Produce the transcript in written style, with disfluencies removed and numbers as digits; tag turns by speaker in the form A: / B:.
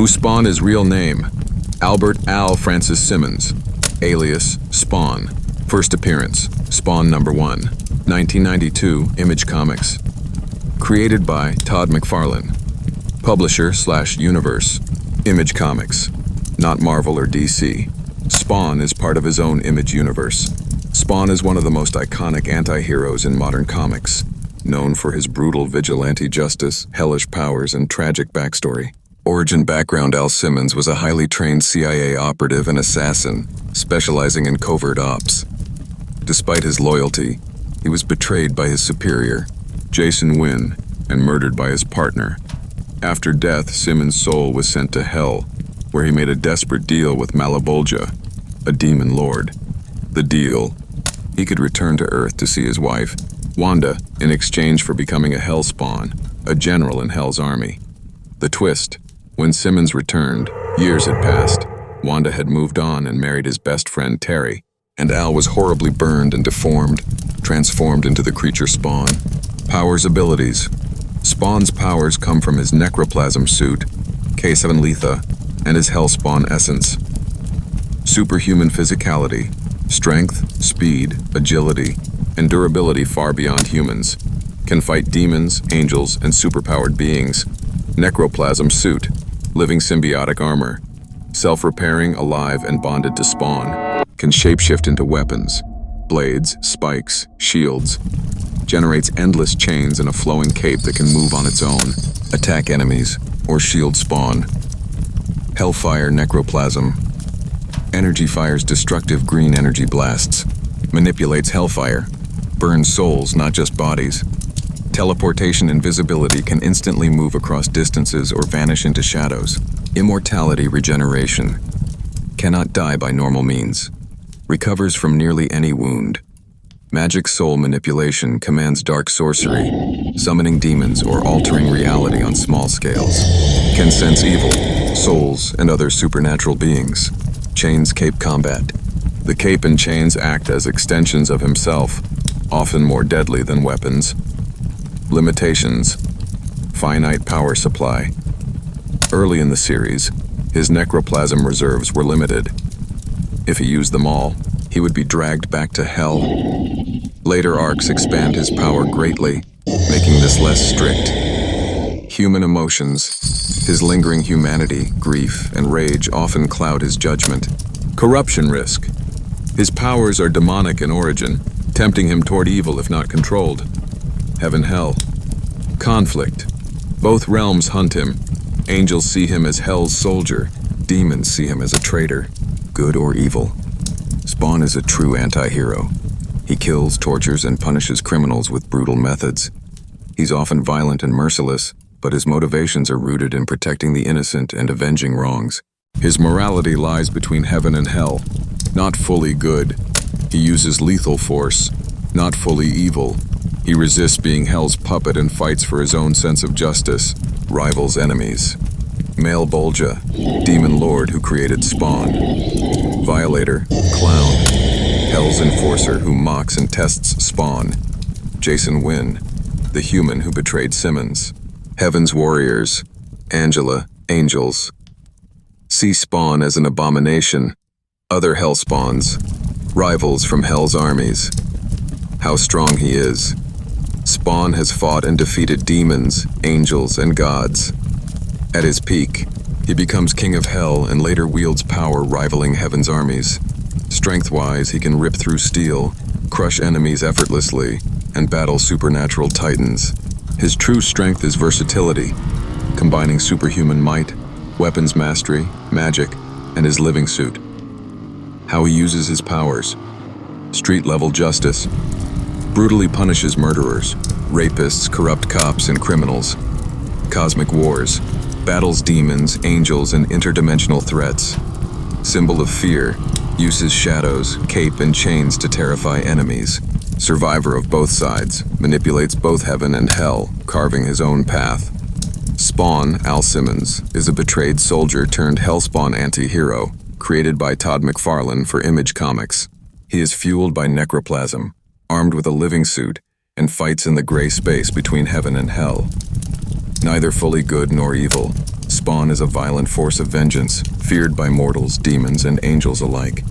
A: Who Spawn is real name: Albert Al Francis Simmons, alias Spawn. First appearance: Spawn number 1, 1992, Image Comics. Created by Todd McFarlane. Publisher/Universe: Image Comics, not Marvel or DC. Spawn is part of his own Image universe. Spawn is one of the most iconic anti-heroes in modern comics, known for his brutal vigilante justice, hellish powers, and tragic backstory. Origin background: Al Simmons was a highly trained CIA operative and assassin, specializing in covert ops. Despite his loyalty, he was betrayed by his superior, Jason Wynn, and murdered by his partner. After death, Simmons' soul was sent to Hell, where he made a desperate deal with Malebolgia, a demon lord. The deal: he could return to Earth to see his wife, Wanda, in exchange for becoming a Hellspawn, a general in Hell's army. The twist: when Simmons returned, years had passed. Wanda had moved on and married his best friend Terry, and Al was horribly burned and deformed, transformed into the creature Spawn. Powers: abilities. Spawn's powers come from his necroplasm suit, K7 Letha, and his Hellspawn essence. Superhuman physicality, strength, speed, agility, and durability far beyond humans. Can fight demons, angels, and superpowered beings. Necroplasm suit, living symbiotic armor. Self-repairing, alive, and bonded to Spawn. Can shapeshift into weapons, blades, spikes, shields. Generates endless chains and a flowing cape that can move on its own, attack enemies, or shield Spawn. Hellfire necroplasm. Energy fires destructive green energy blasts. Manipulates hellfire. Burns souls, not just bodies. Teleportation invisibility, can instantly move across distances or vanish into shadows. Immortality regeneration. Cannot die by normal means. Recovers from nearly any wound. Magic soul manipulation, commands dark sorcery, summoning demons or altering reality on small scales. Can sense evil, souls, and other supernatural beings. Chains cape combat. The cape and chains act as extensions of himself, often more deadly than weapons. Limitations: finite power supply. Early in the series, his necroplasm reserves were limited. If he used them all, he would be dragged back to Hell. Later arcs expand his power greatly, making this less strict. Human emotions. His lingering humanity, grief, and rage often cloud his judgment. Corruption risk. His powers are demonic in origin, tempting him toward evil if not controlled. Heaven-Hell. Conflict. Both realms hunt him. Angels see him as Hell's soldier. Demons see him as a traitor, good or evil. Spawn is a true anti-hero. He kills, tortures, and punishes criminals with brutal methods. He's often violent and merciless, but his motivations are rooted in protecting the innocent and avenging wrongs. His morality lies between heaven and hell, not fully good. He uses lethal force, not fully evil. He resists being Hell's puppet and fights for his own sense of justice, rivals enemies. Malebolgia, demon lord who created Spawn. Violator, clown, Hell's enforcer who mocks and tests Spawn. Jason Wynn, the human who betrayed Simmons. Heaven's warriors, Angela, angels. See Spawn as an abomination. Other Hellspawns, rivals from Hell's armies. How strong he is. Spawn has fought and defeated demons, angels, and gods. At his peak, he becomes king of Hell and later wields power rivaling Heaven's armies. Strength-wise, he can rip through steel, crush enemies effortlessly, and battle supernatural titans. His true strength is versatility, combining superhuman might, weapons mastery, magic, and his living suit. How he uses his powers. Street-level justice. Brutally punishes murderers, rapists, corrupt cops, and criminals. Cosmic wars. Battles demons, angels, and interdimensional threats. Symbol of fear. Uses shadows, cape, and chains to terrify enemies. Survivor of both sides. Manipulates both heaven and hell, carving his own path. Spawn, Al Simmons, is a betrayed soldier turned Hellspawn anti-hero, created by Todd McFarlane for Image Comics. He is fueled by necroplasm, armed with a living suit, and fights in the gray space between heaven and hell. Neither fully good nor evil, Spawn is a violent force of vengeance, feared by mortals, demons, and angels alike.